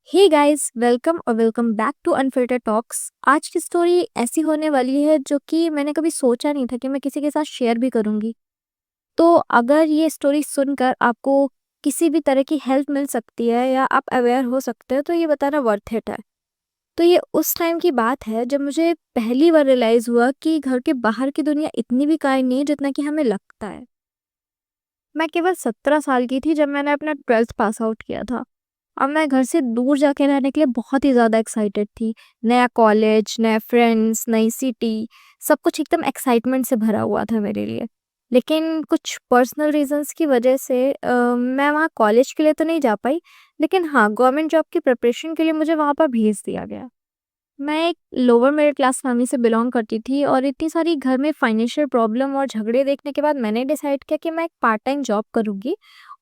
हे guys, welcome और welcome back to unfiltered talks. आज की स्टोरी ऐसी होने वाली है जो कि मैंने कभी सोचा नहीं था कि मैं किसी के साथ शेयर भी करूंगी। तो अगर ये स्टोरी सुनकर आपको किसी भी तरह की हेल्प मिल सकती है या आप अवेयर हो सकते हो तो ये बताना वर्थ इट है। तो ये उस टाइम की बात है जब मुझे पहली बार रियलाइज हुआ कि घर के बाहर की दुनिया इतनी भी काइंड नहीं है जितना कि हमें लगता है। मैं केवल 17 साल की थी जब मैंने अपना 12th पास आउट किया था। अब मैं घर से दूर जाके रहने के लिए बहुत ही ज़्यादा एक्साइटेड थी। नया कॉलेज, नए फ्रेंड्स, नई सिटी, सब कुछ एकदम एक्साइटमेंट से भरा हुआ था मेरे लिए। लेकिन कुछ पर्सनल रीज़न्स की वजह से मैं वहाँ कॉलेज के लिए तो नहीं जा पाई, लेकिन हाँ, गवर्नमेंट जॉब की प्रिपरेशन के लिए मुझे वहाँ पर भेज दिया गया। मैं एक लोअर मिडिल क्लास फैमिली से बिलॉन्ग करती थी और इतनी सारी घर में फाइनेंशियल प्रॉब्लम और झगड़े देखने के बाद मैंने डिसाइड किया कि मैं एक पार्ट टाइम जॉब करूँगी।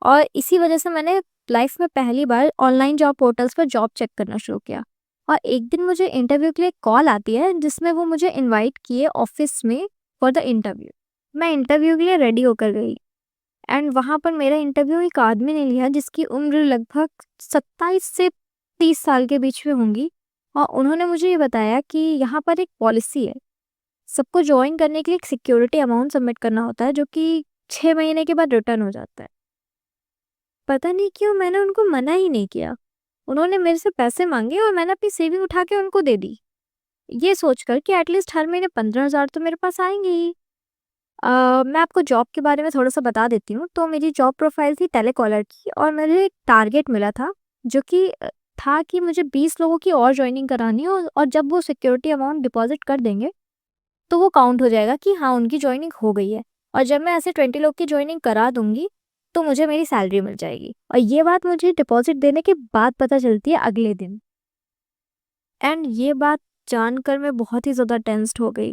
और इसी वजह से मैंने लाइफ में पहली बार ऑनलाइन जॉब पोर्टल्स पर जॉब चेक करना शुरू किया। और एक दिन मुझे इंटरव्यू के लिए कॉल आती है जिसमें वो मुझे इनवाइट किए ऑफिस में फॉर द इंटरव्यू। मैं इंटरव्यू के लिए रेडी होकर गई एंड वहाँ पर मेरा इंटरव्यू एक आदमी ने लिया जिसकी उम्र लगभग 27 से 30 साल के बीच में होंगी। और उन्होंने मुझे ये बताया कि यहाँ पर एक पॉलिसी है, सबको ज्वाइन करने के लिए एक सिक्योरिटी अमाउंट सबमिट करना होता है जो कि 6 महीने के बाद रिटर्न हो जाता है। पता नहीं क्यों मैंने उनको मना ही नहीं किया। उन्होंने मेरे से पैसे मांगे और मैंने अपनी सेविंग उठा के उनको दे दी, ये सोचकर कि एटलीस्ट हर महीने 15,000 तो मेरे पास आएंगे ही। मैं आपको जॉब के बारे में थोड़ा-सा बता देती हूँ। तो मेरी जॉब प्रोफ़ाइल थी टेलीकॉलर की और मुझे एक टारगेट मिला था जो कि था कि मुझे 20 लोगों की और जॉइनिंग करानी है और जब वो सिक्योरिटी अमाउंट डिपॉज़िट कर देंगे, तो वो काउंट हो जाएगा कि हाँ, उनकी जॉइनिंग हो गई है। और जब मैं ऐसे 20 लोग की जॉइनिंग करा दूँगी, तो मुझे मेरी सैलरी मिल जाएगी। और ये बात मुझे डिपॉज़िट देने के बाद पता चलती है अगले दिन। एंड ये बात जानकर मैं बहुत ही ज़्यादा टेंस्ड हो गई।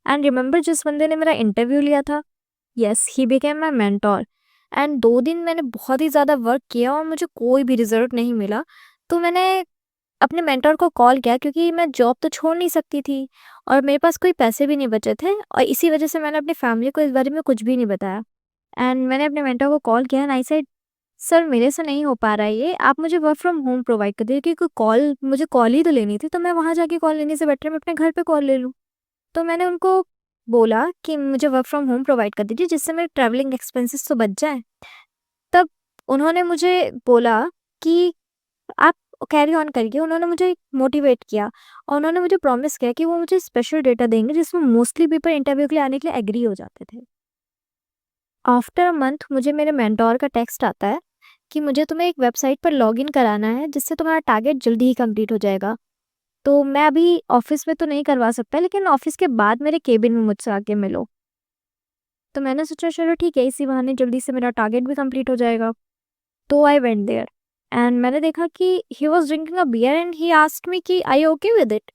एंड रिमेंबर जिस बंदे ने मेरा इंटरव्यू लिया था, yes he became my mentor. And 2 दिन मैंने बहुत ही ज़्यादा वर्क किया और मुझे कोई भी रिजल्ट नहीं मिला। तो मैंने अपने मेंटोर को कॉल किया क्योंकि मैं जॉब तो छोड़ नहीं सकती थी और मेरे पास कोई पैसे भी नहीं बचे थे और इसी वजह से मैंने अपनी फैमिली को इस बारे में कुछ भी नहीं बताया। एंड मैंने अपने मेंटोर को कॉल किया एंड आई सेड, सर मेरे से नहीं हो पा रहा है ये, आप मुझे वर्क फ्रॉम होम प्रोवाइड कर दीजिए क्योंकि कॉल मुझे कॉल ही तो लेनी थी, तो मैं वहाँ जाके कॉल लेने से बेटर मैं अपने घर पे कॉल ले लूँ। तो मैंने उनको बोला कि मुझे वर्क फ्रॉम होम प्रोवाइड कर दीजिए जिससे मेरे ट्रैवलिंग एक्सपेंसेस तो बच जाएँ। तब उन्होंने मुझे बोला कि आप कैरी ऑन करिए। उन्होंने मुझे मोटिवेट किया और उन्होंने मुझे प्रॉमिस किया कि वो मुझे स्पेशल डेटा देंगे जिसमें मोस्टली पीपल इंटरव्यू के लिए आने के लिए एग्री हो जाते थे। आफ्टर अ मंथ मुझे मेरे मेंटोर का टेक्स्ट आता है कि मुझे तुम्हें एक वेबसाइट पर लॉगिन कराना है जिससे तुम्हारा टारगेट जल्दी ही कंप्लीट हो जाएगा। तो मैं अभी ऑफ़िस में तो नहीं करवा सकता लेकिन ऑफ़िस के बाद मेरे केबिन में मुझसे आके मिलो। तो मैंने सोचा चलो ठीक है, इसी बहाने जल्दी से मेरा टारगेट भी कंप्लीट हो जाएगा। तो आई वेंट देयर एंड मैंने देखा कि he was drinking a beer and he asked me कि are you okay with it?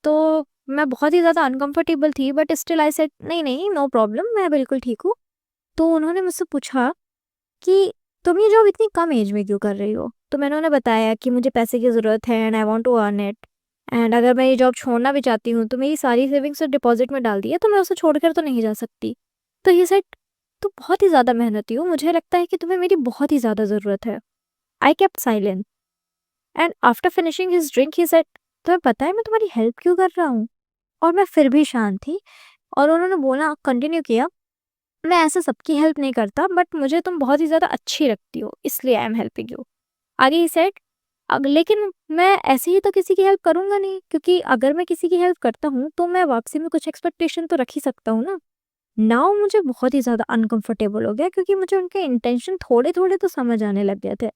तो मैं बहुत ही ज़्यादा अनकंफर्टेबल थी बट स्टिल आई सेड नहीं, नहीं, नो प्रॉब्लम, मैं बिल्कुल ठीक हूँ। तो उन्होंने मुझसे पूछा कि तुम ये जॉब इतनी कम एज में क्यों कर रही हो? तो मैंने उन्हें बताया कि मुझे पैसे की ज़रूरत है and I want to earn it and अगर मैं ये जॉब छोड़ना भी चाहती हूँ तो मेरी सारी सेविंग्स डिपॉज़िट में डाल दी है तो मैं उसे छोड़कर तो नहीं जा सकती। तो ही सेड, तुम बहुत ही ज़्यादा मेहनती हो, मुझे लगता है कि तुम्हें मेरी बहुत ही ज़्यादा ज़रूरत है। I kept silent and after finishing his drink he said, तुम्हें पता है मैं तुम्हारी हेल्प क्यों कर रहा हूँ? और मैं फिर भी शांत थी और उन्होंने बोला कंटिन्यू किया, मैं ऐसे सबकी हेल्प नहीं करता बट मुझे तुम बहुत ही ज़्यादा अच्छी लगती हो इसलिए आई एम हेल्पिंग यू। आगे ही सेड, लेकिन मैं ऐसे ही तो किसी की हेल्प करूँगा नहीं क्योंकि अगर मैं किसी की हेल्प करता हूँ तो मैं वापसी में कुछ एक्सपेक्टेशन तो रख ही सकता हूँ ना। नाउ मुझे बहुत ही ज़्यादा अनकंफर्टेबल हो गया क्योंकि मुझे उनके इंटेंशन थोड़े थोड़े तो समझ आने लग गए थे।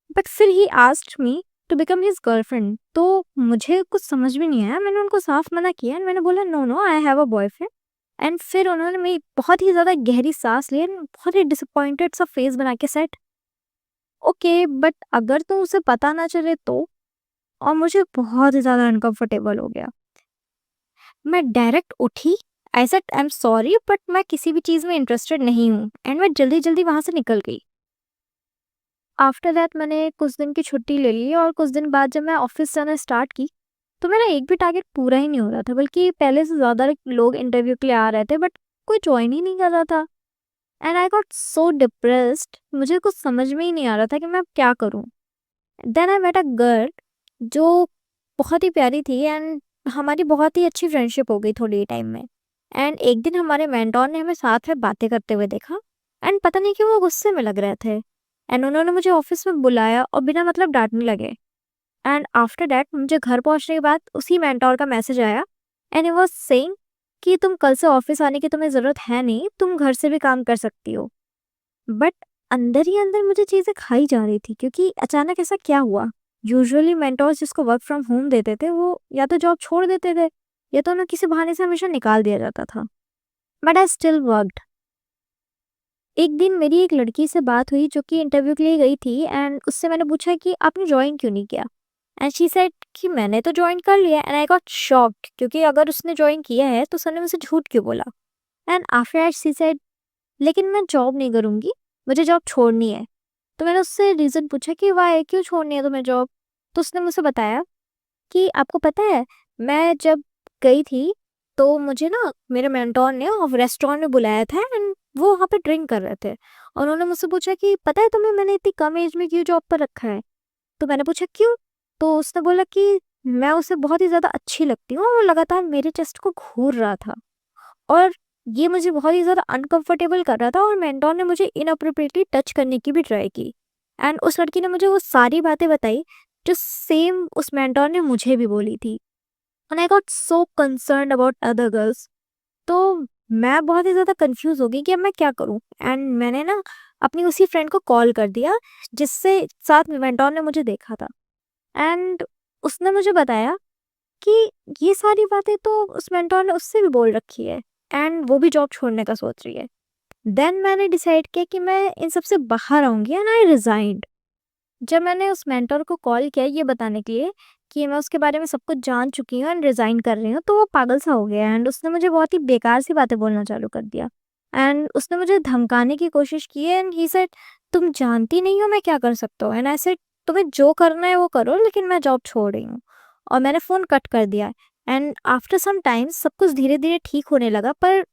बट फिर he asked me to become his girlfriend, तो मुझे कुछ समझ में नहीं आया। मैंने उनको साफ मना किया एंड मैंने बोला no no, I have a boyfriend. And फिर उन्होंने मेरी बहुत ही ज़्यादा गहरी सांस ली एंड बहुत ही डिसअपॉइंटेड सा फेस बना के सेट, ओके बट अगर तो उसे पता ना चले तो। और मुझे बहुत ही ज़्यादा अनकंफर्टेबल हो गया। मैं डायरेक्ट उठी, I said I am sorry but मैं किसी भी चीज़ में इंटरेस्टेड नहीं हूँ एंड मैं जल्दी जल्दी वहाँ से निकल गई। आफ्टर दैट मैंने कुछ दिन की छुट्टी ले ली और कुछ दिन बाद जब मैं ऑफिस जाना स्टार्ट की तो मेरा एक भी टारगेट पूरा ही नहीं हो रहा था, बल्कि पहले से ज़्यादा लोग इंटरव्यू के लिए आ रहे थे बट कोई ज्वाइन ही नहीं कर रहा था। And I got so depressed, मुझे कुछ समझ में ही नहीं आ रहा था कि मैं अब क्या करूँ। Then I met a girl जो बहुत ही प्यारी थी एंड हमारी बहुत ही अच्छी फ्रेंडशिप हो गई थोड़ी टाइम में। एंड एक दिन हमारे मेंटोर ने हमें साथ में बातें करते हुए देखा एंड पता नहीं क्यों वो गुस्से में लग रहे थे एंड उन्होंने मुझे ऑफिस में बुलाया और बिना मतलब डांटने लगे। एंड आफ्टर दैट मुझे घर पहुंचने के बाद उसी मेंटोर का मैसेज आया एंड ही वाज सेइंग कि तुम कल से ऑफिस आने की तुम्हें ज़रूरत है नहीं, तुम घर से भी काम कर सकती हो। बट अंदर ही अंदर मुझे चीज़ें खाई जा रही थी क्योंकि अचानक ऐसा क्या हुआ? यूजुअली मेंटोर्स जिसको वर्क फ्रॉम होम देते थे वो या तो जॉब छोड़ देते थे या तो उन्हें किसी बहाने से हमेशा निकाल दिया जाता था। But I still worked. एक दिन मेरी एक लड़की से बात हुई जो कि इंटरव्यू के लिए गई थी एंड उससे मैंने पूछा कि आपने ज्वाइन क्यों नहीं किया? एंड शी सेड कि मैंने तो ज्वाइन कर लिया एंड आई गॉट शॉक्ड क्योंकि अगर उसने ज्वाइन किया है तो उसने मुझसे झूठ क्यों बोला? And after that she said लेकिन मैं जॉब नहीं करूँगी, मुझे जॉब छोड़नी है। तो मैंने उससे रीज़न पूछा कि व्हाई क्यों छोड़नी है तुम्हें जॉब? तो उसने मुझसे बताया कि आपको पता है मैं जब गई थी तो मुझे ना मेरे मेंटोर ने रेस्टोरेंट में बुलाया था एंड वो वहाँ पे ड्रिंक कर रहे थे और उन्होंने मुझसे पूछा कि पता है तुम्हें मैंने इतनी कम एज में क्यों जॉब पर रखा है? तो मैंने पूछा क्यों? तो उसने बोला कि मैं उसे बहुत ही ज़्यादा अच्छी लगती हूँ और वो लगातार मेरे चेस्ट को घूर रहा था और ये मुझे बहुत ही ज़्यादा अनकंफर्टेबल कर रहा था और मेंटोर ने मुझे इनअप्रोप्रिएटली टच करने की भी ट्राई की एंड उस लड़की ने मुझे वो सारी बातें बताई जो सेम उस मेंटोर ने मुझे भी बोली थी and I got so concerned about other girls. तो मैं बहुत ही ज़्यादा कंफ्यूज हो गई कि अब मैं क्या करूं एंड मैंने ना अपनी उसी फ्रेंड को कॉल कर दिया जिससे साथ में मेंटोर ने मुझे देखा था एंड उसने मुझे बताया कि ये सारी बातें तो उस मेंटोर ने उससे भी बोल रखी है एंड वो भी जॉब छोड़ने का सोच रही है। देन मैंने डिसाइड किया कि मैं इन सब से बाहर आऊँगी एंड आई रिज़ाइन्ड। जब मैंने उस मेंटर को कॉल किया ये बताने के लिए कि मैं उसके बारे में सब कुछ जान चुकी हूँ एंड रिज़ाइन कर रही हूँ, तो वो पागल सा हो गया एंड उसने मुझे बहुत ही बेकार सी बातें बोलना चालू कर दिया एंड उसने मुझे धमकाने की कोशिश की एंड ही सेड तुम जानती नहीं हो मैं क्या कर सकता हूँ एंड आई सेड तुम्हें जो करना है वो करो लेकिन मैं जॉब छोड़ रही हूँ और मैंने फ़ोन कट कर दिया। एंड आफ्टर सम टाइम सब कुछ धीरे-धीरे ठीक होने लगा पर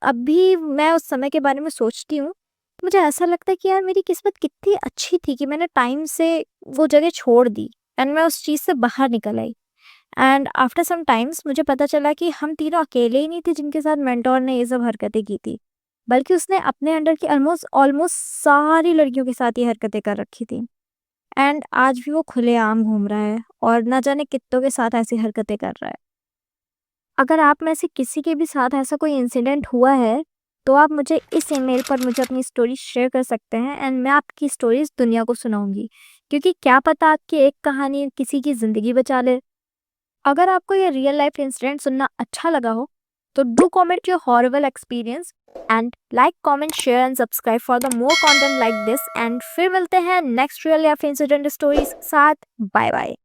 अभी मैं उस समय के बारे में सोचती हूँ, तो मुझे ऐसा लगता है कि यार मेरी किस्मत कितनी अच्छी थी कि मैंने टाइम से वो जगह छोड़ दी एंड मैं उस चीज़ से बाहर निकल आई। एंड आफ्टर सम टाइम्स मुझे पता चला कि हम तीनों अकेले ही नहीं थे जिनके साथ मेंटोर ने ये सब हरकतें की थी, बल्कि उसने अपने अंडर की ऑलमोस्ट ऑलमोस्ट सारी लड़कियों के साथ ये हरकतें कर रखी थी। एंड आज भी वो खुलेआम घूम रहा है और ना जाने कित्तों के साथ ऐसी हरकतें कर रहा है। अगर आप में से किसी के भी साथ ऐसा कोई इंसिडेंट हुआ है, तो आप मुझे इस ईमेल पर मुझे अपनी स्टोरी शेयर कर सकते हैं एंड मैं आपकी स्टोरीज़ दुनिया को सुनाऊँगी। क्योंकि क्या पता आपकी एक कहानी किसी की ज़िंदगी बचा ले। अगर आपको ये रियल लाइफ इंसिडेंट सुनना अच्छा लगा हो, तो do comment your horrible experience and like, comment, share and subscribe for the more content like this and फिर मिलते हैं next real life incident stories के साथ। Bye bye.